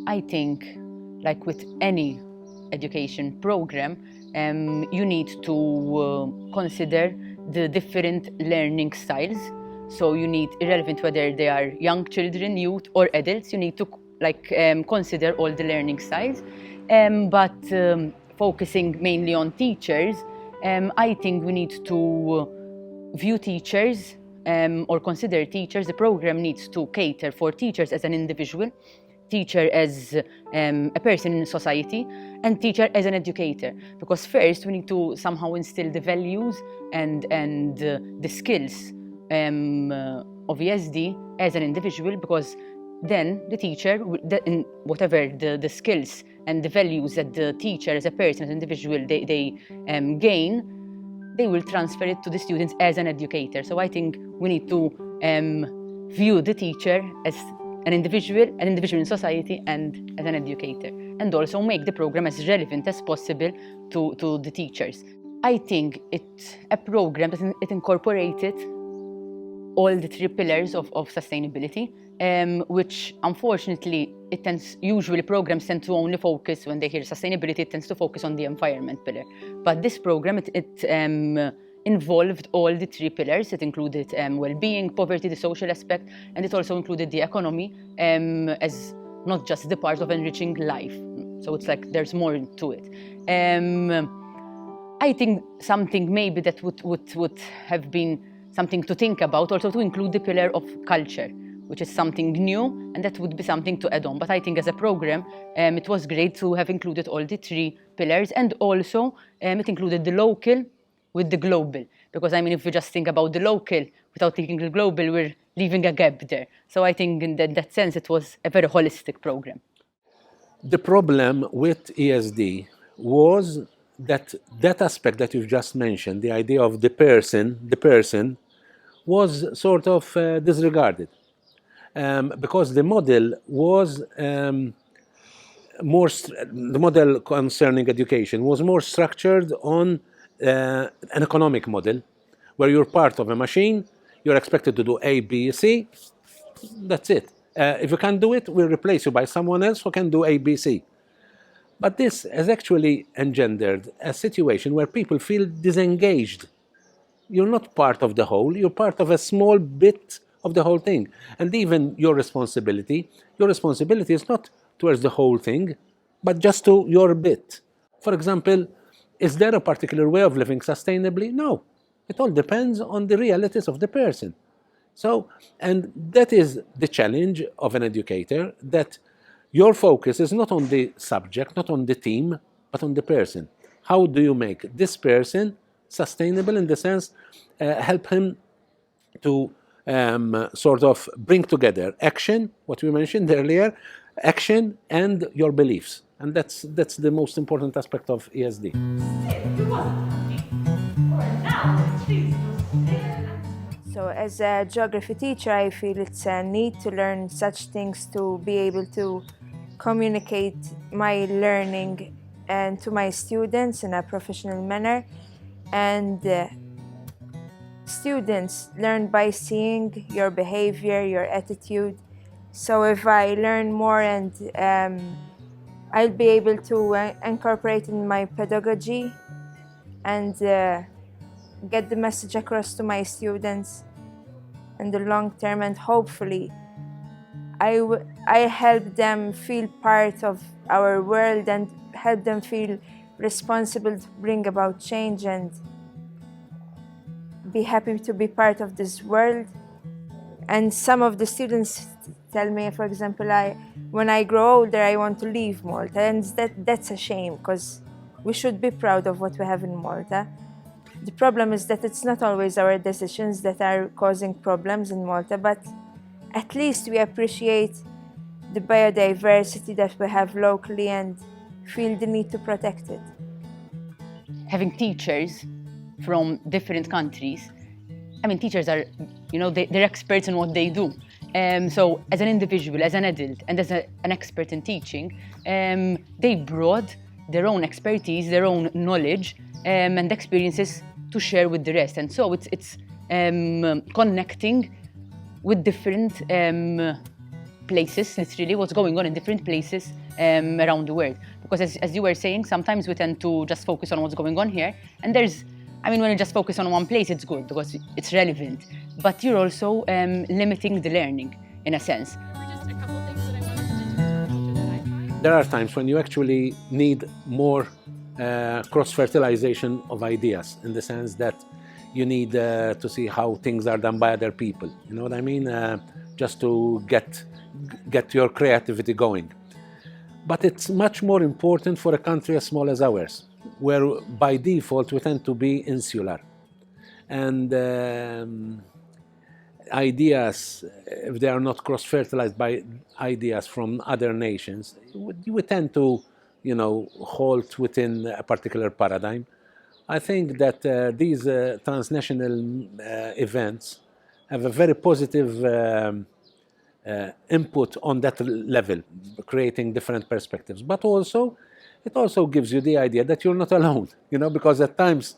I think, like with any education program, you need to consider the different learning styles. So you need, irrelevant whether they are young children, youth, or adults, you need to consider all the learning styles. But focusing mainly on teachers, I think we need to view teachers or consider teachers. The program needs to cater for teachers as an individual, teacher as a person in society, and teacher as an educator. Because first we need to somehow instill the values and the skills of ESD as an individual, because then the teacher, in whatever the skills and the values that the teacher as a person, as an individual, they gain, they will transfer it to the students as an educator. So I think we need to view the teacher as an individual in society, and as an educator, and also make the program as relevant as possible to the teachers. I think it's a program that it incorporated all the three pillars of sustainability, which unfortunately usually programs tend to only focus, when they hear sustainability, it tends to focus on the environment pillar. But this program, it involved all the three pillars. It included well-being, poverty, the social aspect, and it also included the economy as not just the part of enriching life. So it's like there's more to it. I think something maybe that would have been something to think about, also to include the pillar of culture, which is something new, and that would be something to add on. But I think as a program, it was great to have included all the three pillars, and also it included the local with the global. Because I mean, if we just think about the local without thinking the global, we're leaving a gap there. So I think in that sense, it was a very holistic program. The problem with ESD was that aspect that you've just mentioned, the idea of the person was sort of disregarded. Because the model was the model concerning education was more structured on an economic model, where you're part of a machine, you're expected to do A, B, C, that's it. If you can't do it, we'll replace you by someone else who can do A, B, C. But this has actually engendered a situation where people feel disengaged. You're not part of the whole, you're part of a small bit of the whole thing. And even your responsibility is not towards the whole thing, but just to your bit. For example, is there a particular way of living sustainably? No. It all depends on the realities of the person. So, and that is the challenge of an educator, that your focus is not on the subject, not on the team, but on the person. How do you make this person sustainable, in the sense, help him to sort of bring together action, what we mentioned earlier, action and your beliefs. And that's the most important aspect of ESD. So as a geography teacher, I feel it's a need to learn such things to be able to communicate my learning and to my students in a professional manner. And students learn by seeing your behavior, your attitude. So if I learn more, and I'll be able to incorporate in my pedagogy and get the message across to my students in the long term, and hopefully I help them feel part of our world and help them feel responsible to bring about change and be happy to be part of this world. And some of the students tell me, for example, when I grow older, I want to leave Malta, and that's a shame, because we should be proud of what we have in Malta. The problem is that it's not always our decisions that are causing problems in Malta, but at least we appreciate the biodiversity that we have locally and feel the need to protect it. Having teachers from different countries, I mean, teachers are, they're experts in what they do. So as an individual, as an adult, and as an expert in teaching, they brought their own expertise, their own knowledge and experiences to share with the rest. And so it's connecting with different places, literally, what's going on in different places around the world. Because as you were saying, sometimes we tend to just focus on what's going on here. And when you just focus on one place, it's good because it's relevant. But you're also limiting the learning, in a sense. There are times when you actually need more cross-fertilization of ideas, in the sense that you need to see how things are done by other people. You know what I mean? Just to get your creativity going. But it's much more important for a country as small as ours, where by default we tend to be insular. And ideas, if they are not cross-fertilized by ideas from other nations, we tend to, halt within a particular paradigm. I think that these transnational events have a very positive input on that level, creating different perspectives. But also, it also gives you the idea that you're not alone, because at times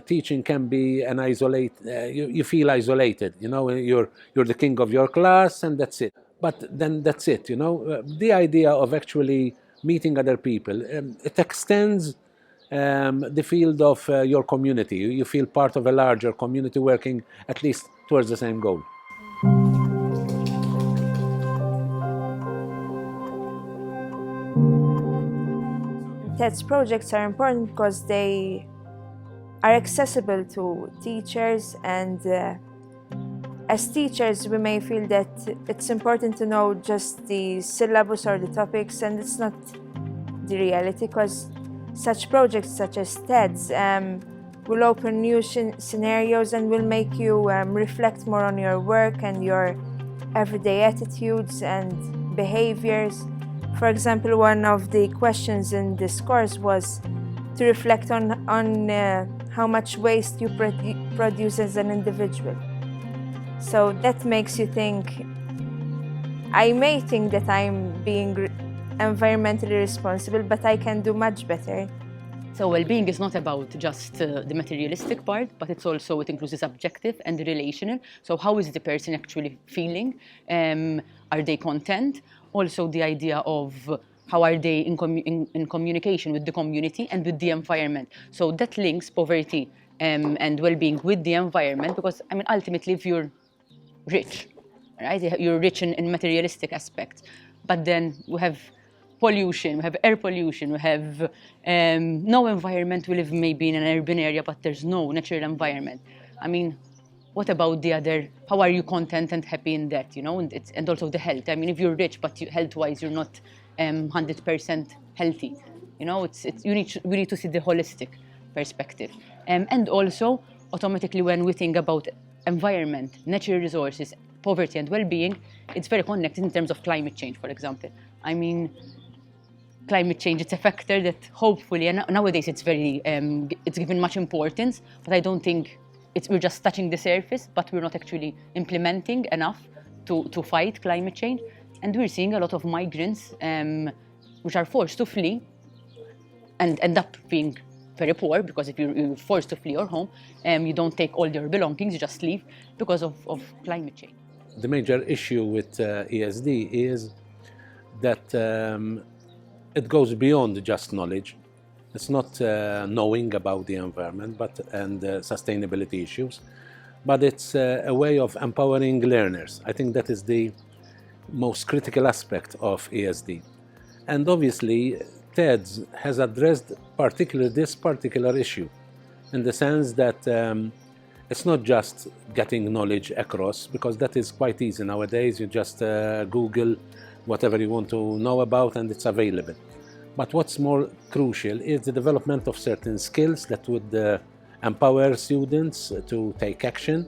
teaching can be an you feel isolated, you're the king of your class and that's it. But then that's it, the idea of actually meeting other people, it extends the field of your community. You feel part of a larger community working at least towards the same goal. TED's projects are important because they are accessible to teachers, and as teachers we may feel that it's important to know just the syllabus or the topics, and it's not the reality, because such projects such as TED's will open new scenarios and will make you reflect more on your work and your everyday attitudes and behaviors. For example, one of the questions in this course was to reflect on how much waste you produce as an individual. So that makes you think, I may think that I'm being environmentally responsible, but I can do much better. So well-being is not about just the materialistic part, but it includes the subjective and the relational. So how is the person actually feeling? Are they content? Also the idea of how are they in communication with the community and with the environment. So that links poverty and well-being with the environment, because ultimately if you're rich, right? You're rich in materialistic aspects, but then we have pollution, we have air pollution, we have no environment. We live maybe in an urban area, but there's no natural environment. What about the other? How are you content and happy in that? And also the health. If you're rich, but health-wise you're not 100% healthy. We need to see the holistic perspective. And also, automatically, when we think about environment, natural resources, poverty, and well-being, it's very connected in terms of climate change, for example. Climate change, it's a factor that hopefully, and nowadays it's given much importance, but I don't think we're just touching the surface, but we're not actually implementing enough to fight climate change. And we're seeing a lot of migrants which are forced to flee and end up being very poor, because if you're forced to flee your home, you don't take all your belongings, you just leave because of climate change. The major issue with ESD is that it goes beyond just knowledge. It's not knowing about the environment and sustainability issues, but it's a way of empowering learners. I think that is the most critical aspect of ESD. And obviously, TEDS has addressed this particular issue, in the sense that it's not just getting knowledge across, because that is quite easy nowadays. You just Google whatever you want to know about and it's available. But what's more crucial is the development of certain skills that would empower students to take action,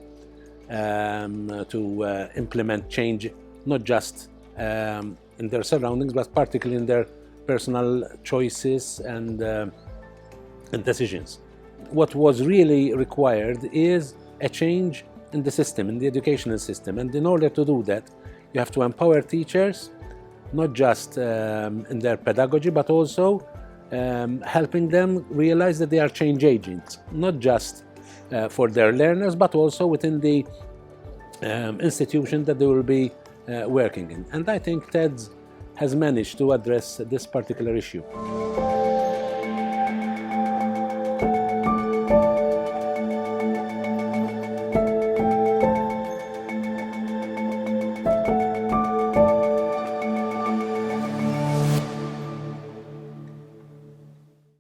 to implement change, not just in their surroundings, but particularly in their personal choices and decisions. What was really required is a change in the system, in the educational system. And in order to do that, you have to empower teachers, not just in their pedagogy, but also helping them realize that they are change agents, not just for their learners, but also within the institution that they will be working in. And I think TEDS has managed to address this particular issue.